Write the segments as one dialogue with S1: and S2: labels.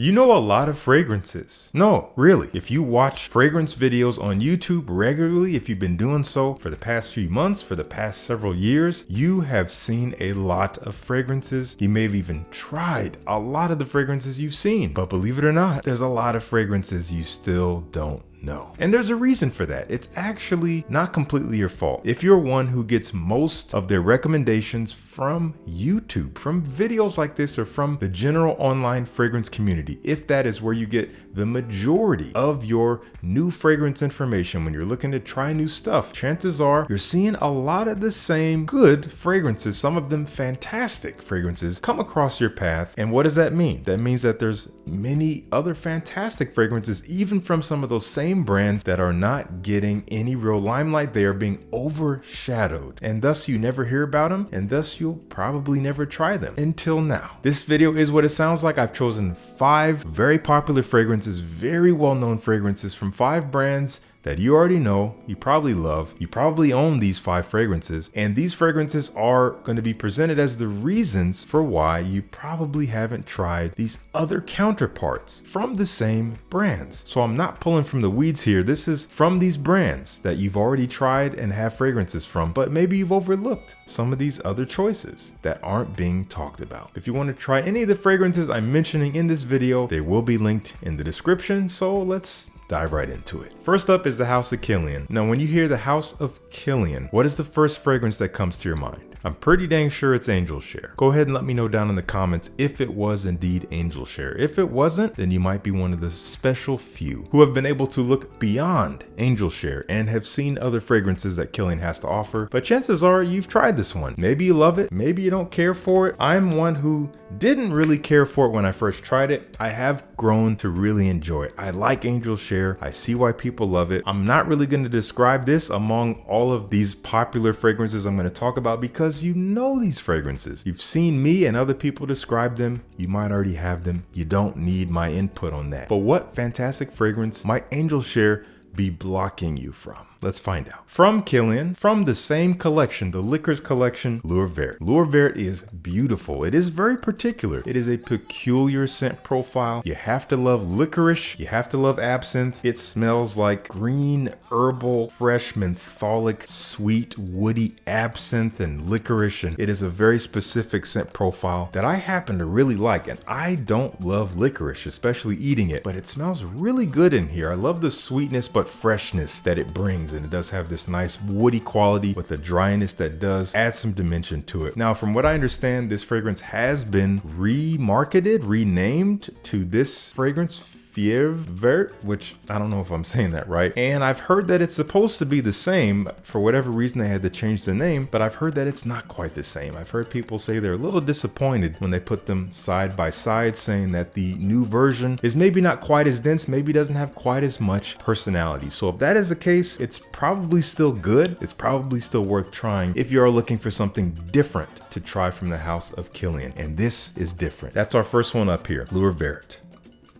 S1: You know a lot of fragrances. No, really. If you watch fragrance videos on YouTube regularly, if you've been doing so for the past few months, for the past several years, you have seen a lot of fragrances. You may have even tried a lot of the fragrances you've seen. But believe it or not, there's a lot of fragrances you still don't know. And there's a reason for that. It's actually not completely your fault. If you're one who gets most of their recommendations from YouTube, from videos like this, or from the general online fragrance community, if that is where you get the majority of your new fragrance information when you're looking to try new stuff, chances are you're seeing a lot of the same good fragrances, some of them fantastic fragrances, come across your path. And what does that mean? That means that there's many other fantastic fragrances, even from some of those same brands, that are not getting any real limelight. They are being overshadowed, and thus you never hear about them, and thus you'll probably never try them until now. This video is what it sounds like. I've chosen 5 very popular fragrances, very well-known fragrances from 5 brands that you already know, you probably love, you probably own these 5 fragrances, and these fragrances are going to be presented as the reasons for why you probably haven't tried these other counterparts from the same brands. So I'm not pulling from the weeds here. This is from these brands that you've already tried and have fragrances from, but maybe you've overlooked some of these other choices that aren't being talked about. If you want to try any of the fragrances I'm mentioning in this video, they will be linked in the description, so let's dive right into it. First up is the House of Kilian. Now, when you hear the House of Kilian, what is the first fragrance that comes to your mind? I'm pretty dang sure it's Angel Share. Go ahead and let me know down in the comments if it was indeed Angel Share. If it wasn't, then you might be one of the special few who have been able to look beyond Angel Share and have seen other fragrances that Kilian has to offer. But chances are you've tried this one. Maybe you love it, maybe you don't care for it. I'm one who didn't really care for it when I first tried it. I have grown to really enjoy it. I like Angel Share. I see why people love it. I'm not really going to describe this among all of these popular fragrances I'm going to talk about, because you know these fragrances. You've seen me and other people describe them. You might already have them. You don't need my input on that. But what fantastic fragrance might Angel Share be blocking you from? Let's find out. From Kilian, from the same collection, the Liquors collection, L'Or Verte. L'Or Verte is beautiful. It is very particular. It is a peculiar scent profile. You have to love licorice. You have to love absinthe. It smells like green, herbal, fresh, mentholic, sweet, woody absinthe and licorice. And it is a very specific scent profile that I happen to really like. And I don't love licorice, especially eating it, but it smells really good in here. I love the sweetness but freshness that it brings. And it does have this nice woody quality with the dryness that does add some dimension to it. Now, from what I understand, this fragrance has been remarketed, renamed to this fragrance, Vetiver Verte, which I don't know if I'm saying that right. And I've heard that it's supposed to be the same. For whatever reason, they had to change the name, but I've heard that it's not quite the same. I've heard people say they're a little disappointed when they put them side by side, saying that the new version is maybe not quite as dense, maybe doesn't have quite as much personality. So if that is the case, it's probably still good. It's probably still worth trying if you are looking for something different to try from the House of Kilian. And this is different. That's our first one up here, L'Or Verte.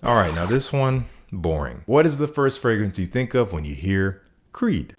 S1: All right, now this one, boring. What is the first fragrance you think of when you hear Creed?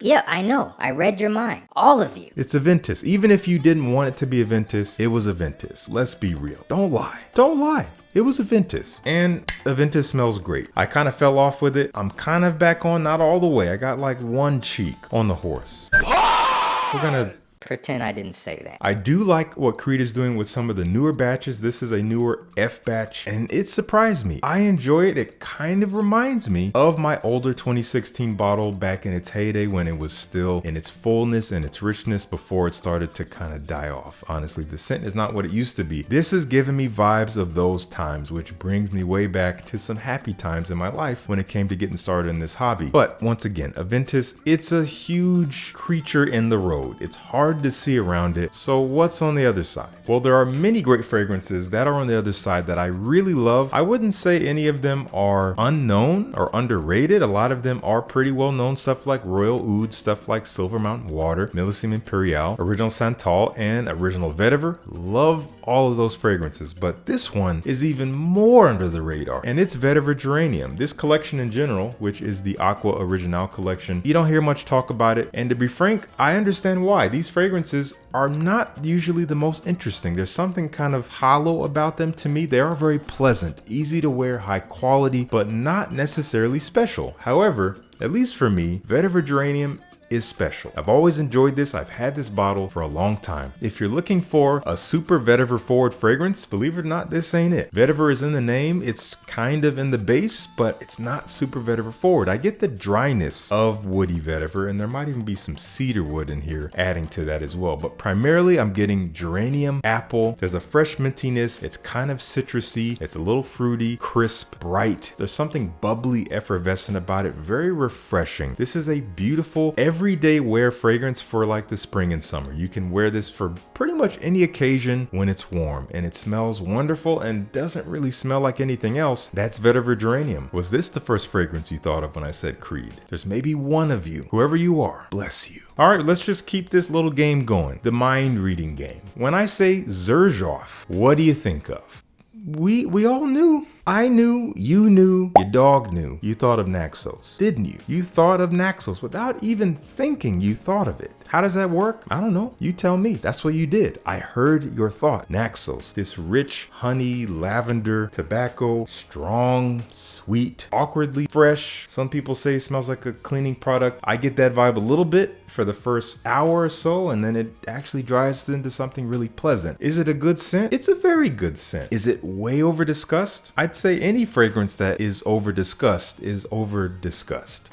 S2: Yeah, I know. I read your mind. All of you.
S1: It's Aventus. Even if you didn't want it to be Aventus, it was Aventus. Let's be real. Don't lie. Don't lie. It was Aventus, and Aventus smells great. I kind of fell off with it. I'm kind of back on, not all the way. I got like one cheek on the horse. We're gonna
S2: pretend I didn't say that.
S1: I do like what Creed is doing with some of the newer batches. This is a newer F batch, and it surprised me. I enjoy it. It kind of reminds me of my older 2016 bottle back in its heyday, when it was still in its fullness and its richness before it started to kind of die off. Honestly, the scent is not what it used to be. This is giving me vibes of those times, which brings me way back to some happy times in my life when it came to getting started in this hobby. But once again, Aventus, it's a huge creature in the road. It's hard to see around it. So what's on the other side? Well, there are many great fragrances that are on the other side that I really love. I wouldn't say any of them are unknown or underrated. A lot of them are pretty well known. Stuff like Royal Oud, stuff like Silver Mountain Water, Elysium Imperial, Original Santal, and Original Vetiver. Love all of those fragrances, but this one is even more under the radar, and it's Vetiver Geranium. This collection in general, which is the Acqua Original collection, you don't hear much talk about it, and to be frank, I understand why. These fragrances fragrances are not usually the most interesting. There's something kind of hollow about them to me. They are very pleasant, easy to wear, high quality, but not necessarily special. However, at least for me, Vetiver Geranium is special. I've always enjoyed this. I've had this bottle for a long time. If you're looking for a super vetiver forward fragrance, believe it or not, this ain't it. Vetiver is in the name. It's kind of in the base, but it's not super vetiver forward. I get the dryness of woody vetiver, and there might even be some cedar wood in here adding to that as well. But primarily I'm getting geranium, apple. There's a fresh mintiness. It's kind of citrusy. It's a little fruity, crisp, bright. There's something bubbly, effervescent about it. Very refreshing. This is a beautiful everyday wear fragrance for like the spring and summer. You can wear this for pretty much any occasion when it's warm, and it smells wonderful and doesn't really smell like anything else. That's Vetiver Geranium. Was this the first fragrance you thought of when I said Creed? There's maybe one of you, whoever you are, bless you. All right, let's just keep this little game going. The mind reading game. When I say Xerjoff, what do you think of? We all knew. I knew, you knew, your dog knew. You thought of Naxos, didn't you? You thought of Naxos without even thinking you thought of it. How does that work? I don't know. You tell me. That's what you did. I heard your thought. Naxos, this rich honey, lavender, tobacco, strong, sweet, awkwardly fresh. Some people say it smells like a cleaning product. I get that vibe a little bit for the first hour or so, and then it actually dries into something really pleasant. Is it a good scent? It's a very good scent. Is it way over discussed? I'd say any fragrance that is over discussed is over discussed.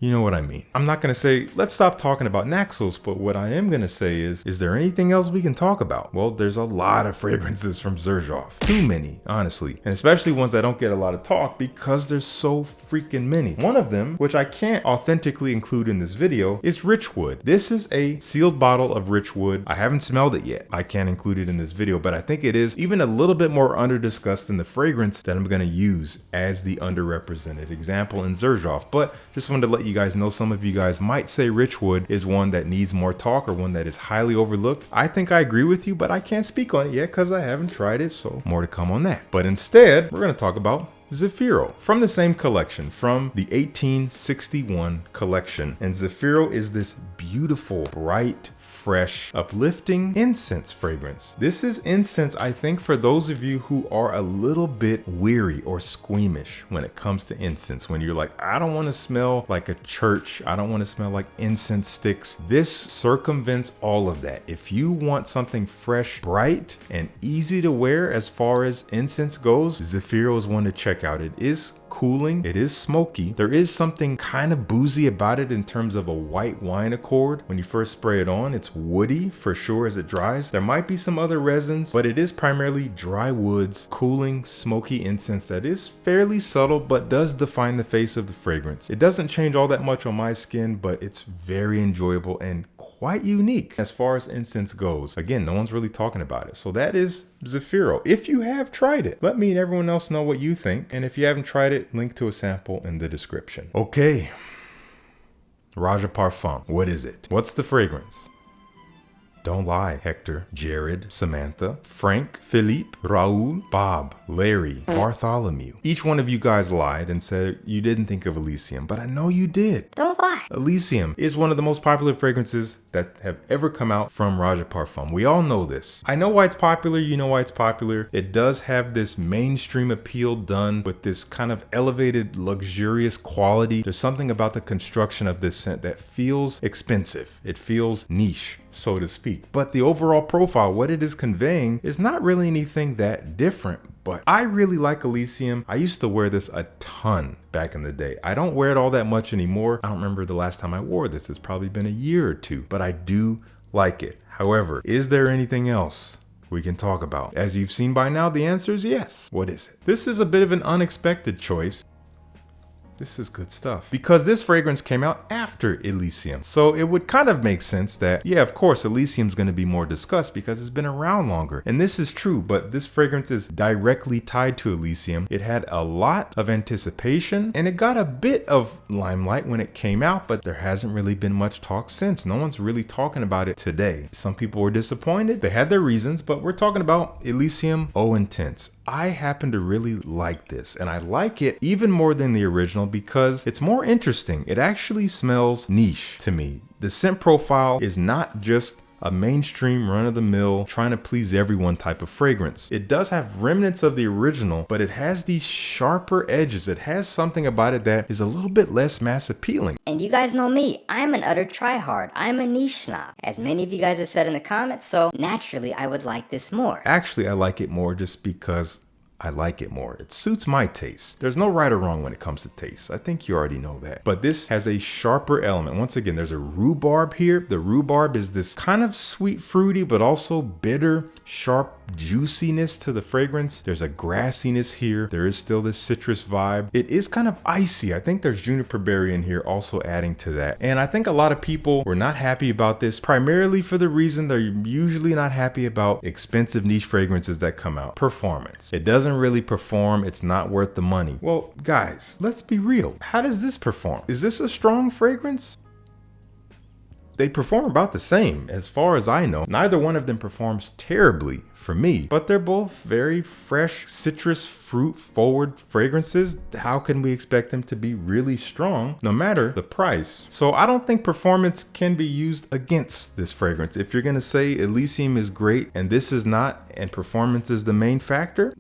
S1: You know what I mean. I'm not going to say, let's stop talking about Naxos, but what I am going to say is there anything else we can talk about? Well, there's a lot of fragrances from Xerjoff. Too many, honestly. And especially ones that don't get a lot of talk because there's so freaking many. One of them, which I can't authentically include in this video, is Richwood. This is a sealed bottle of Richwood. I haven't smelled it yet. I can't include it in this video, but I think it is even a little bit more under-discussed than the fragrance that I'm going to use as the underrepresented example in Xerjoff. But just wanted to let you guys know, some of you guys might say Richwood is one that needs more talk or one that is highly overlooked. I think I agree with you, but I can't speak on it yet because I haven't tried it, so more to come on that. But instead, we're going to talk about Zefiro from the same collection, from the 1861 collection. And Zefiro is this beautiful, bright, fresh, uplifting incense fragrance. This is incense, I think, for those of you who are a little bit weary or squeamish when it comes to incense. When you're like, I don't want to smell like a church. I don't want to smell like incense sticks. This circumvents all of that. If you want something fresh, bright, and easy to wear as far as incense goes, Zefiro is one to check out. It is cooling, it is smoky. There is something kind of boozy about it in terms of a white wine accord. When you first spray it on, it's woody for sure as it dries. There might be some other resins, but it is primarily dry woods, cooling, smoky incense that is fairly subtle, but does define the face of the fragrance. It doesn't change all that much on my skin, but it's very enjoyable and quite unique as far as incense goes. Again, no one's really talking about it. So that is Zefiro. If you have tried it, let me and everyone else know what you think. And if you haven't tried it, link to a sample in the description. Okay. Roja Parfum. What is it? What's the fragrance? Don't lie. Hector, Jared, Samantha, Frank, Philippe, Raoul, Bob, Larry, Bartholomew. Each one of you guys lied and said you didn't think of Elysium, but I know you did.
S2: Don't lie.
S1: Elysium is one of the most popular fragrances that have ever come out from Roja Parfum. We all know this. I know why it's popular. You know why it's popular. It does have this mainstream appeal done with this kind of elevated, luxurious quality. There's something about the construction of this scent that feels expensive. It feels niche, so to speak. But the overall profile, what it is conveying, is not really anything that different. But I really like Elysium. I used to wear this a ton back in the day. I don't wear it all that much anymore. I don't remember the last time I wore this. It's probably been a year or two, but I do like it. However, is there anything else we can talk about? As you've seen by now, the answer is yes. What is it? This is a bit of an unexpected choice. This is good stuff because this fragrance came out after Elysium. So it would kind of make sense that, yeah, of course, Elysium's going to be more discussed because it's been around longer. And this is true, but this fragrance is directly tied to Elysium. It had a lot of anticipation and it got a bit of limelight when it came out, but there hasn't really been much talk since. No one's really talking about it today. Some people were disappointed. They had their reasons, but we're talking about Elysium Eau Intense. I happen to really like this, and I like it even more than the original because it's more interesting. It actually smells niche to me. The scent profile is not just a mainstream run-of-the-mill trying to please everyone type of fragrance. It does have remnants of the original, but it has these sharper edges. It has something about it that is a little bit less mass appealing.
S2: And you guys know me, I'm an utter tryhard. I'm a niche snob, as many of you guys have said in the comments, so naturally I would like this more.
S1: Actually, I like it more just because I like it more. It suits my taste. There's no right or wrong when it comes to taste. I think you already know that. But this has a sharper element. Once again, there's a rhubarb here. The rhubarb is this kind of sweet, fruity, but also bitter, sharp juiciness to the fragrance. There's a grassiness here. There is still this citrus vibe. It is kind of icy. I think there's juniper berry in here also adding to that. And I think a lot of people were not happy about this, primarily for the reason they're usually not happy about expensive niche fragrances that come out. Performance. It doesn't really perform. It's not worth the money. Well, guys, let's be real. How does this perform? Is this a strong fragrance? They perform about the same, as far as I know. Neither one of them performs terribly for me, but they're both very fresh, citrus, fruit-forward fragrances. How can we expect them to be really strong, no matter the price? So I don't think performance can be used against this fragrance. If you're gonna say Elysium is great and this is not, and performance is the main factor,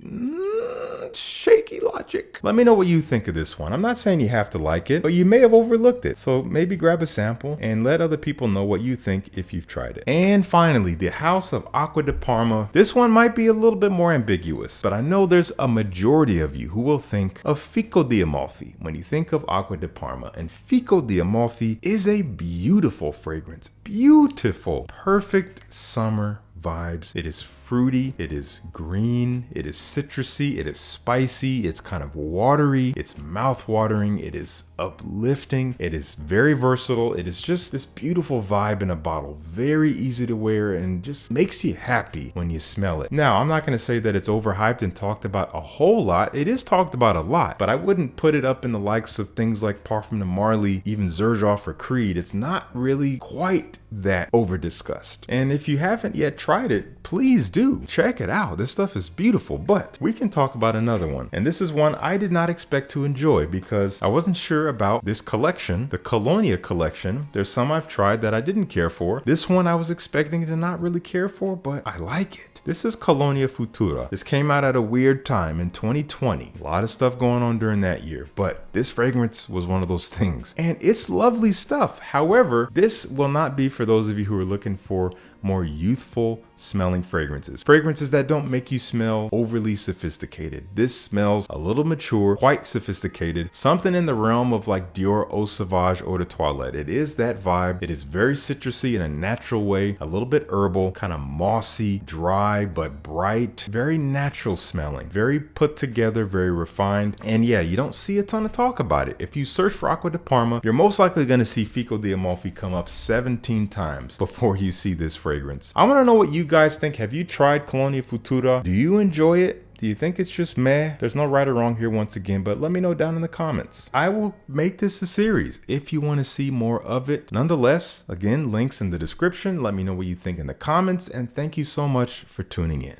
S1: shaky logic. Let me know what you think of this one. I'm not saying you have to like it, but you may have overlooked it. So maybe grab a sample and let other people know what you think if you've tried it. And finally, the House of Acqua di Parma. This one might be a little bit more ambiguous, but I know there's a majority of you who will think of Fico di Amalfi when you think of Acqua di Parma. And Fico di Amalfi is a beautiful fragrance. Beautiful, perfect summer vibes. It is fruity, it is green, it is citrusy, it is spicy, it's kind of watery, it's mouth-watering, it is uplifting, it is very versatile. It is just this beautiful vibe in a bottle. Very easy to wear and just makes you happy when you smell it. Now, I'm not going to say that it's overhyped and talked about a whole lot. It is talked about a lot, but I wouldn't put it up in the likes of things like Parfum de Marly, even Xerjoff or Creed. It's not really quite that over discussed. And if you haven't yet tried it, please do check it out. This stuff is beautiful. But we can talk about another one, and this is one I did not expect to enjoy because I wasn't sure about this collection, the Colonia collection. There's some I've tried that I didn't care for. This one I was expecting to not really care for, but I like it. This is Colonia Futura. This came out at a weird time in 2020. A lot of stuff going on during that year, but this fragrance was one of those things, and it's lovely stuff. However, this will not be for those of you who are looking for more youthful smelling fragrances. Fragrances that don't make you smell overly sophisticated. This smells a little mature, quite sophisticated, something in the realm of like Dior Eau Sauvage Eau de Toilette. It is that vibe. It is very citrusy in a natural way, a little bit herbal, kind of mossy, dry, but bright, very natural smelling, very put together, very refined. And yeah, you don't see a ton of talk about it. If you search for Acqua di Parma, you're most likely going to see Fico di Amalfi come up 17 times before you see this fragrance. I want to know what you guys think. Have you tried Colonia Futura? Do you enjoy it? Do you think it's just meh? There's no right or wrong here once again, but let me know down in the comments. I will make this a series if you want to see more of it. Nonetheless, again, links in the description. Let me know what you think in the comments, and thank you so much for tuning in.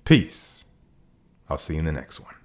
S1: Peace. I'll see you in the next one.